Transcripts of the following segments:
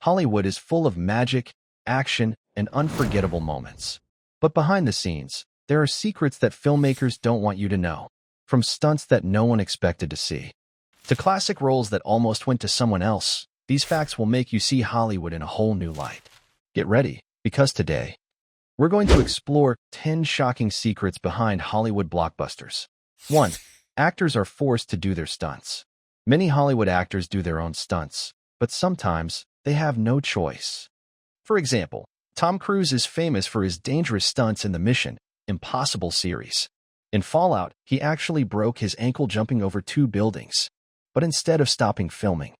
Hollywood is full of magic, action, and unforgettable moments. But behind the scenes, there are secrets that filmmakers don't want you to know. From stunts that no one expected to see, to classic roles that almost went to someone else, these facts will make you see Hollywood in a whole new light. Get ready, because today, we're going to explore 10 shocking secrets behind Hollywood blockbusters. 1. Actors are forced to do their stunts. Many Hollywood actors do their own stunts, but sometimes they have no choice. For example, Tom Cruise is famous for his dangerous stunts in the Mission Impossible series. In Fallout, he actually broke his ankle jumping over 2 buildings. But instead of stopping filming,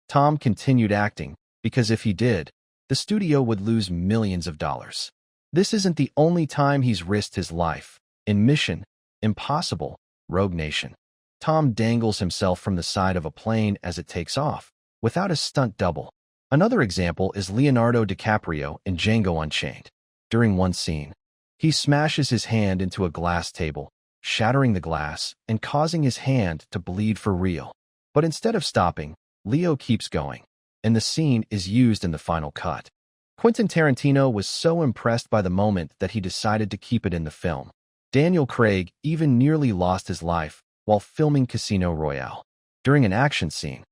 Tom continued acting, because if he did, the studio would lose millions of dollars. This isn't the only time he's risked his life. In Mission Impossible Rogue Nation, Tom dangles himself from the side of a plane as it takes off, without a stunt double. Another example is Leonardo DiCaprio in Django Unchained. During one scene, he smashes his hand into a glass table, shattering the glass and causing his hand to bleed for real. But instead of stopping, Leo keeps going, and the scene is used in the final cut. Quentin Tarantino was so impressed by the moment that he decided to keep it in the film. Daniel Craig even nearly lost his life while filming Casino Royale. During an action scene,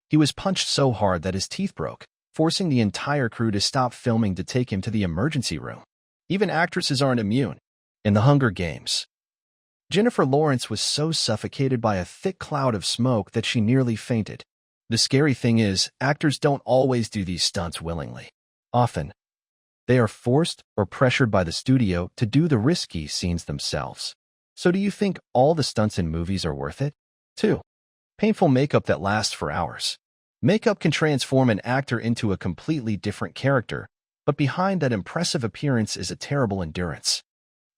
he was punched so hard that his teeth broke, forcing the entire crew to stop filming to take him to the emergency room. Even actresses aren't immune. In The Hunger Games, Jennifer Lawrence was so suffocated by a thick cloud of smoke that she nearly fainted. The scary thing is, actors don't always do these stunts willingly. Often, they are forced or pressured by the studio to do the risky scenes themselves. So do you think all the stunts in movies are worth it? 2. Painful makeup that lasts for hours. Makeup can transform an actor into a completely different character, but behind that impressive appearance is a terrible endurance.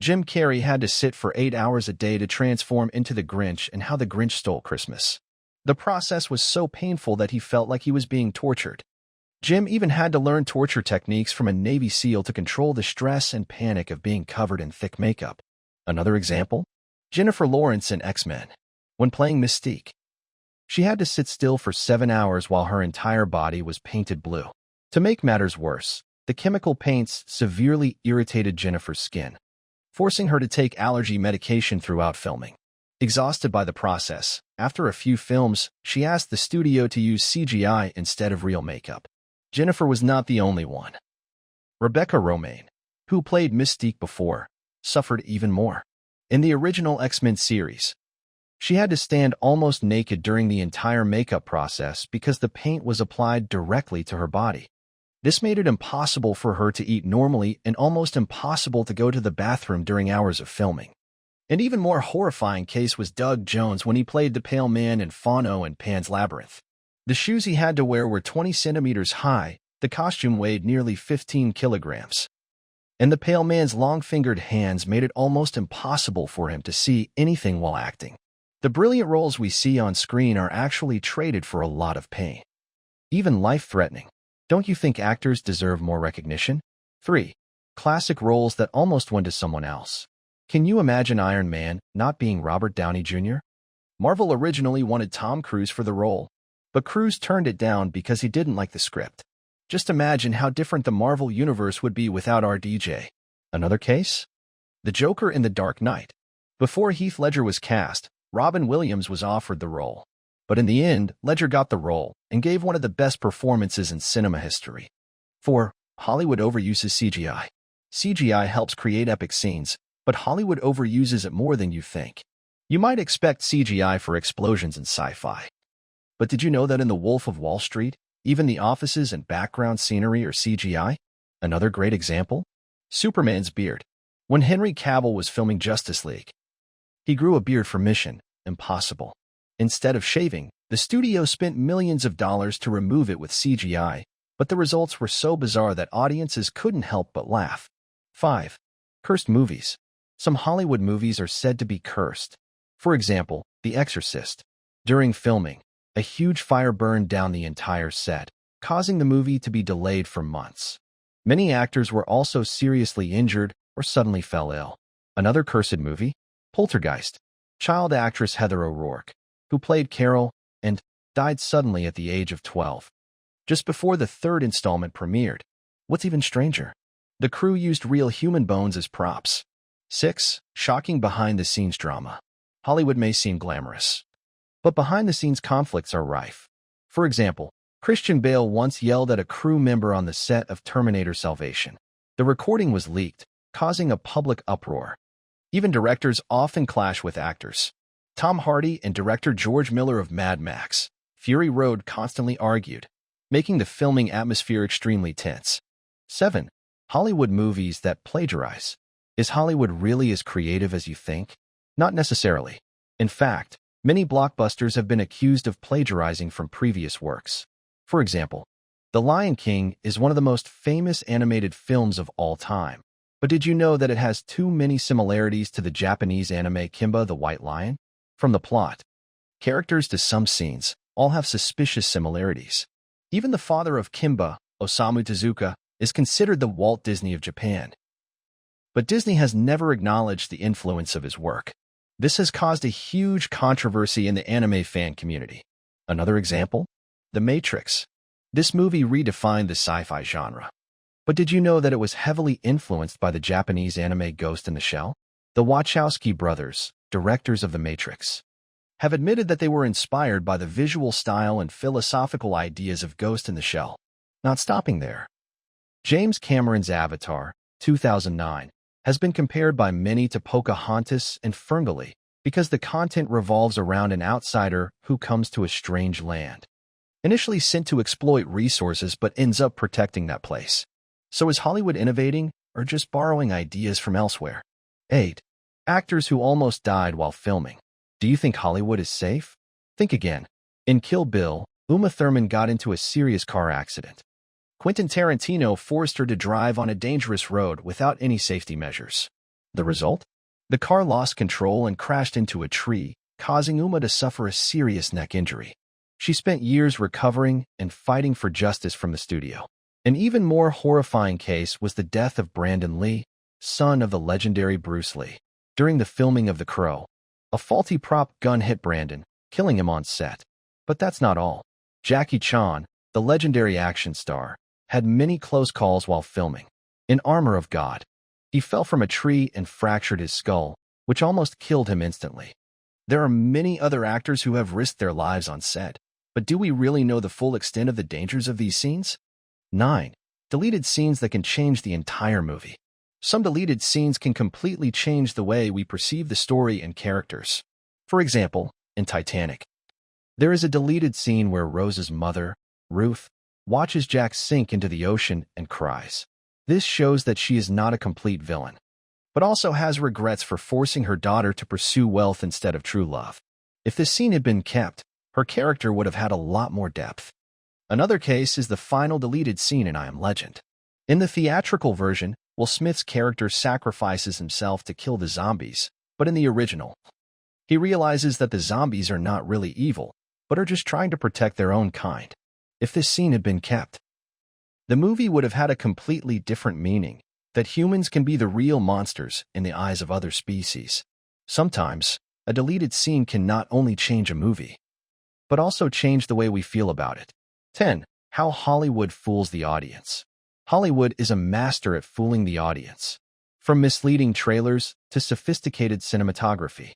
Jim Carrey had to sit for 8 hours a day to transform into the Grinch in How the Grinch Stole Christmas. The process was so painful that he felt like he was being tortured. Jim even had to learn torture techniques from a Navy SEAL to control the stress and panic of being covered in thick makeup. Another example? Jennifer Lawrence in X-Men. When playing Mystique, she had to sit still for 7 hours while her entire body was painted blue. To make matters worse, the chemical paints severely irritated Jennifer's skin, forcing her to take allergy medication throughout filming. Exhausted by the process, after a few films, she asked the studio to use CGI instead of real makeup. Jennifer was not the only one. Rebecca Romijn, who played Mystique before, suffered even more. In the original X-Men series, she had to stand almost naked during the entire makeup process because the paint was applied directly to her body. This made it impossible for her to eat normally and almost impossible to go to the bathroom during hours of filming. An even more horrifying case was Doug Jones when he played the Pale Man in Fauno and Pan's Labyrinth. The shoes he had to wear were 20 centimeters high, the costume weighed nearly 15 kilograms. And the Pale Man's long-fingered hands made it almost impossible for him to see anything while acting. The brilliant roles we see on screen are actually traded for a lot of pain. Even life-threatening. Don't you think actors deserve more recognition? 3. Classic roles that almost went to someone else. Can you imagine Iron Man not being Robert Downey Jr.? Marvel originally wanted Tom Cruise for the role, but Cruise turned it down because he didn't like the script. Just imagine how different the Marvel universe would be without RDJ. Another case? The Joker in The Dark Knight. Before Heath Ledger was cast, Robin Williams was offered the role. But in the end, Ledger got the role and gave one of the best performances in cinema history. 4. Hollywood overuses CGI. CGI helps create epic scenes, but Hollywood overuses it more than you think. You might expect CGI for explosions in sci-fi. But did you know that in The Wolf of Wall Street, even the offices and background scenery are CGI? Another great example? Superman's beard. When Henry Cavill was filming Justice League, he grew a beard for Mission Impossible. Instead of shaving, the studio spent millions of dollars to remove it with CGI, but the results were so bizarre that audiences couldn't help but laugh. 5. Cursed movies. Some Hollywood movies are said to be cursed. For example, The Exorcist. During filming, a huge fire burned down the entire set, causing the movie to be delayed for months. Many actors were also seriously injured or suddenly fell ill. Another cursed movie? Poltergeist. Child actress Heather O'Rourke, who played Carol and died suddenly at the age of 12. just before the third installment premiered. What's even stranger? The crew used real human bones as props. 6. Shocking behind-the-scenes drama. Hollywood may seem glamorous, but behind-the-scenes conflicts are rife. For example, Christian Bale once yelled at a crew member on the set of Terminator Salvation. The recording was leaked, causing a public uproar. Even directors often clash with actors. Tom Hardy and director George Miller of Mad Max Fury Road constantly argued, making the filming atmosphere extremely tense. 7. Hollywood movies that plagiarize. Is Hollywood really as creative as you think? Not necessarily. In fact, many blockbusters have been accused of plagiarizing from previous works. For example, The Lion King is one of the most famous animated films of all time. But did you know that it has too many similarities to the Japanese anime Kimba the White Lion? From the plot, characters to some scenes, all have suspicious similarities. Even the father of Kimba, Osamu Tezuka, is considered the Walt Disney of Japan. But Disney has never acknowledged the influence of his work. This has caused a huge controversy in the anime fan community. Another example? The Matrix. This movie redefined the sci-fi genre. But did you know that it was heavily influenced by the Japanese anime Ghost in the Shell? The Wachowski brothers, directors of The Matrix, have admitted that they were inspired by the visual style and philosophical ideas of Ghost in the Shell. Not stopping there. James Cameron's Avatar, 2009, has been compared by many to Pocahontas and Ferngully because the content revolves around an outsider who comes to a strange land, initially sent to exploit resources but ends up protecting that place. So is Hollywood innovating or just borrowing ideas from elsewhere? 8. Actors who almost died while filming. Do you think Hollywood is safe? Think again. In Kill Bill, Uma Thurman got into a serious car accident. Quentin Tarantino forced her to drive on a dangerous road without any safety measures. The result? The car lost control and crashed into a tree, causing Uma to suffer a serious neck injury. She spent years recovering and fighting for justice from the studio. An even more horrifying case was the death of Brandon Lee, son of the legendary Bruce Lee. During the filming of The Crow, a faulty prop gun hit Brandon, killing him on set. But that's not all. Jackie Chan, the legendary action star, had many close calls while filming. In Armor of God, he fell from a tree and fractured his skull, which almost killed him instantly. There are many other actors who have risked their lives on set. But do we really know the full extent of the dangers of these scenes? 9. Deleted scenes that can change the entire movie. Some deleted scenes can completely change the way we perceive the story and characters. For example, in Titanic, there is a deleted scene where Rose's mother, Ruth, watches Jack sink into the ocean and cries. This shows that she is not a complete villain, but also has regrets for forcing her daughter to pursue wealth instead of true love. If this scene had been kept, her character would have had a lot more depth. Another case is the final deleted scene in I Am Legend. In the theatrical version, Will Smith's character sacrifices himself to kill the zombies, but in the original, he realizes that the zombies are not really evil, but are just trying to protect their own kind. If this scene had been kept, the movie would have had a completely different meaning, that humans can be the real monsters in the eyes of other species. Sometimes, a deleted scene can not only change a movie, but also change the way we feel about it. 10. How Hollywood fools the audience. Hollywood is a master at fooling the audience. From misleading trailers to sophisticated cinematography,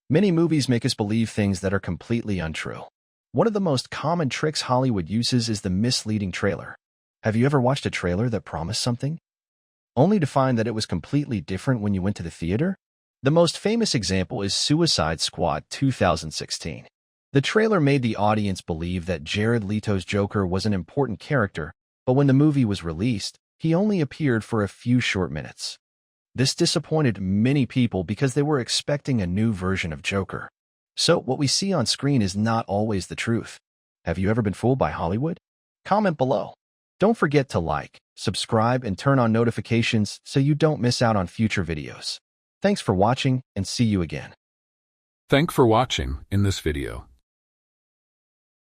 many movies make us believe things that are completely untrue. One of the most common tricks Hollywood uses is the misleading trailer. Have you ever watched a trailer that promised something, only to find that it was completely different when you went to the theater? The most famous example is Suicide Squad 2016. The trailer made the audience believe that Jared Leto's Joker was an important character, but when the movie was released, he only appeared for a few short minutes. This disappointed many people because they were expecting a new version of Joker. So what we see on screen is not always the truth. Have you ever been fooled by Hollywood? Comment below. Don't forget to like, subscribe, and turn on notifications so you don't miss out on future videos. Thanks for watching and see you again. Thanks for watching in this video.